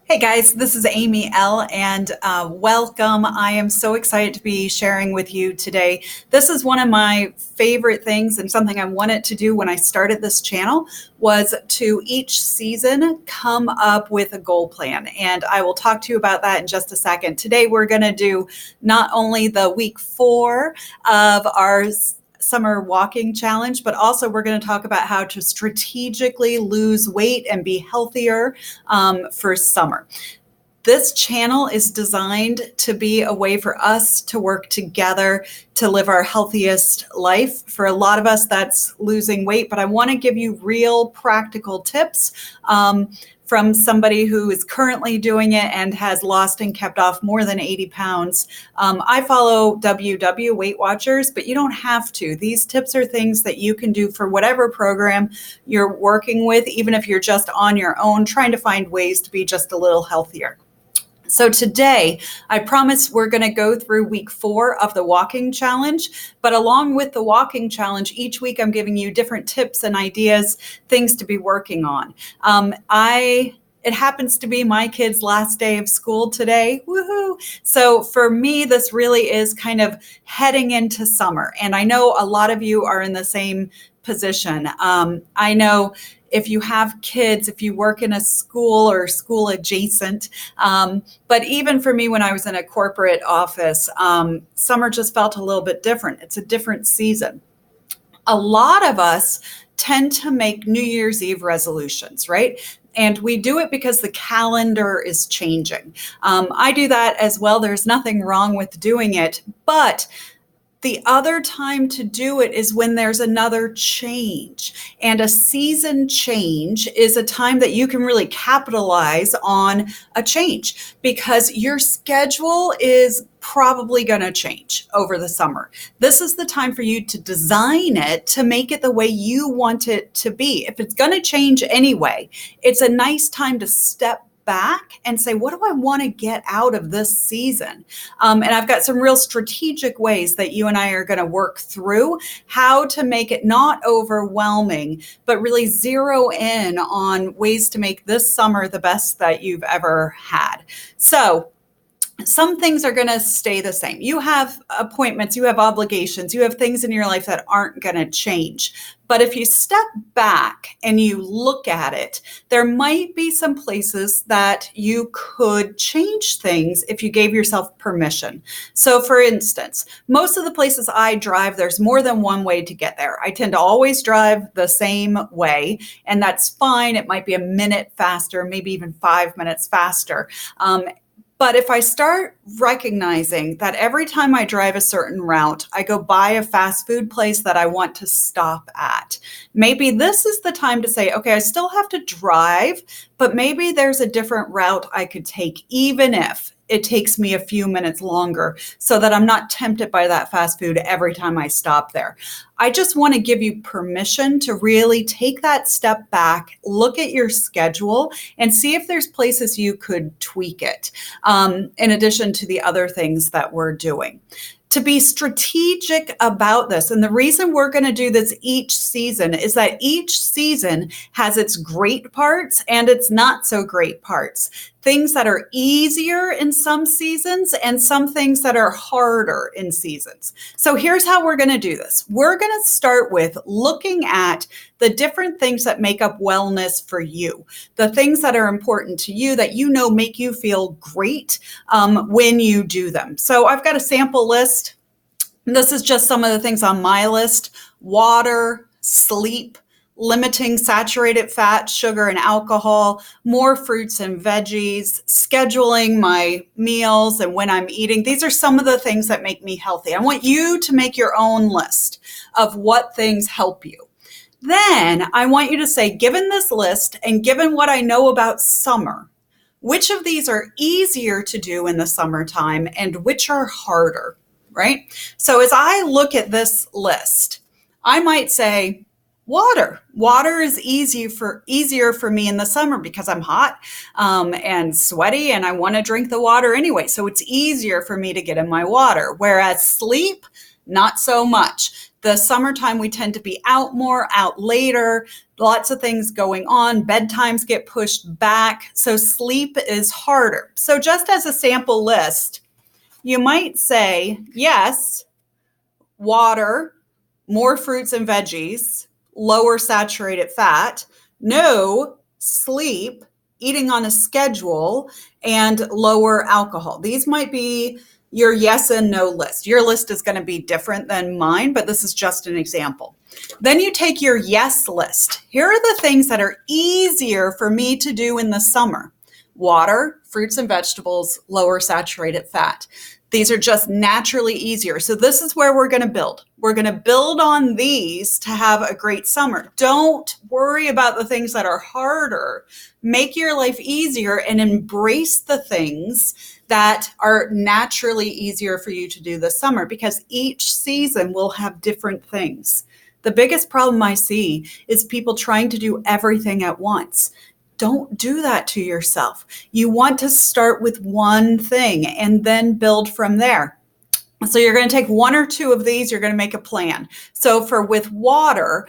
Hey guys, this is Amy L. and welcome. I am so excited to be sharing with you today. This is one of my favorite things and something I wanted to do when I started this channel was to each season come up with a goal plan. And I will talk to you about that in just a second. Today we're going to do not only the week 4 of our summer walking challenge, but also we're going to talk about how to strategically lose weight and be healthier for summer. This channel is designed to be a way for us to work together to live our healthiest life. For a lot of us, that's losing weight, but I want to give you real practical tips from somebody who is currently doing it and has lost and kept off more than 80 pounds. I follow WW Weight Watchers, but you don't have to. These tips are things that you can do for whatever program you're working with, even if you're just on your own, trying to find ways to be just a little healthier. So today, I promise we're going to go through week 4 of the walking challenge, but along with the walking challenge, each week I'm giving you different tips and ideas, things to be working on. It happens to be my kid's last day of school today. Woohoo! So for me, this really is kind of heading into summer. And I know a lot of you are in the same position. I know if you have kids, if you work in a school or school adjacent. But even for me, when I was in a corporate office, summer just felt a little bit different. It's a different season. A lot of us tend to make New Year's Eve resolutions, right? And we do it because the calendar is changing. I do that as well. There's nothing wrong with doing it, but the other time to do it is when there's another change. And a season change is a time that you can really capitalize on a change because your schedule is probably going to change over the summer. This is the time for you to design it to make it the way you want it to be. If it's going to change anyway, it's a nice time to step back and say, what do I want to get out of this season? And I've got some real strategic ways that you and I are going to work through how to make it not overwhelming, but really zero in on ways to make this summer the best that you've ever had. So some things are going to stay the same. You have appointments, you have obligations, you have things in your life that aren't going to change. But if you step back and you look at it, there might be some places that you could change things if you gave yourself permission. So for instance, most of the places I drive, there's more than one way to get there. I tend to always drive the same way, and that's fine. It might be a minute faster, maybe even 5 minutes faster. But if I start recognizing that every time I drive a certain route, I go by a fast food place that I want to stop at, maybe this is the time to say, okay, I still have to drive, but maybe there's a different route I could take, even if it takes me a few minutes longer so that I'm not tempted by that fast food every time I stop there. I just want to give you permission to really take that step back, look at your schedule, and see if there's places you could tweak it, in addition to the other things that we're doing. To be strategic about this. And the reason we're going to do this each season is that each season has its great parts and its not so great parts. Things that are easier in some seasons and some things that are harder in seasons. So here's how we're going to do this. We're going to start with looking at the different things that make up wellness for you, the things that are important to you that you know make you feel great when you do them. So I've got a sample list. This is just some of the things on my list: water, sleep, limiting saturated fat, sugar, and alcohol, more fruits and veggies, scheduling my meals and when I'm eating. These are some of the things that make me healthy. I want you to make your own list of what things help you. Then I want you to say, given this list and given what I know about summer, which of these are easier to do in the summertime and which are harder, right? So as I look at this list, I might say, water. Water is easier for me in the summer because I'm hot and sweaty and I want to drink the water anyway. So it's easier for me to get in my water. Whereas sleep, not so much. The summertime, we tend to be out more, out later, lots of things going on. Bedtimes get pushed back. So sleep is harder. So just as a sample list, you might say, yes, water, more fruits and veggies, lower saturated fat, no, sleep, eating on a schedule, and lower alcohol. These might be your yes and no list. Your list is going to be different than mine, but this is just an example. Then you take your yes list. Here are the things that are easier for me to do in the summer. Water, fruits and vegetables, lower saturated fat. These are just naturally easier. So this is where we're going to build. We're going to build on these to have a great summer. Don't worry about the things that are harder. Make your life easier and embrace the things that are naturally easier for you to do this summer, because each season will have different things. The biggest problem I see is people trying to do everything at once. Don't do that to yourself. You want to start with one thing and then build from there. So you're going to take one or two of these, you're going to make a plan. So with water,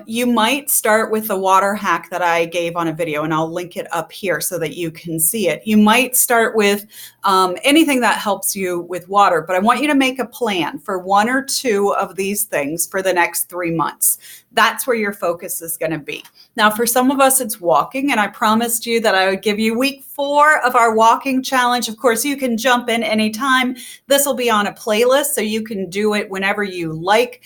you might start with the water hack that I gave on a video, and I'll link it up here so that you can see it. You might start with anything that helps you with water, but I want you to make a plan for one or two of these things for the next 3 months. That's where your focus is going to be. Now, for some of us, it's walking, and I promised you that I would give you week 4 of our walking challenge. Of course, you can jump in anytime. This will be on a playlist, so you can do it whenever you like.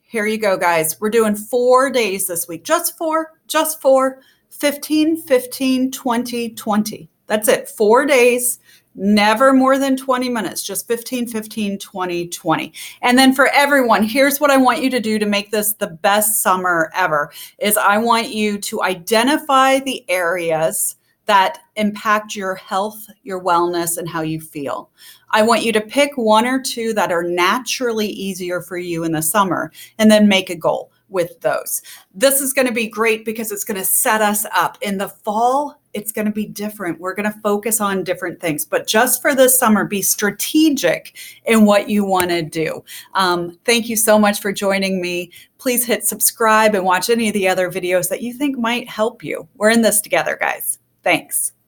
Here you go, guys. We're doing 4 days this week. Just four, 15, 15, 20, 20. That's it. 4 days. Never more than 20 minutes, just 15, 15, 20, 20. And then for everyone, here's what I want you to do to make this the best summer ever, is I want you to identify the areas that impact your health, your wellness, and how you feel. I want you to pick 1 or 2 that are naturally easier for you in the summer, and then make a goal with those. This is going to be great because it's going to set us up. In the fall, it's going to be different. We're going to focus on different things, but just for this summer, be strategic in what you want to do. Thank you so much for joining me. Please hit subscribe and watch any of the other videos that you think might help you. We're in this together, guys. Thanks.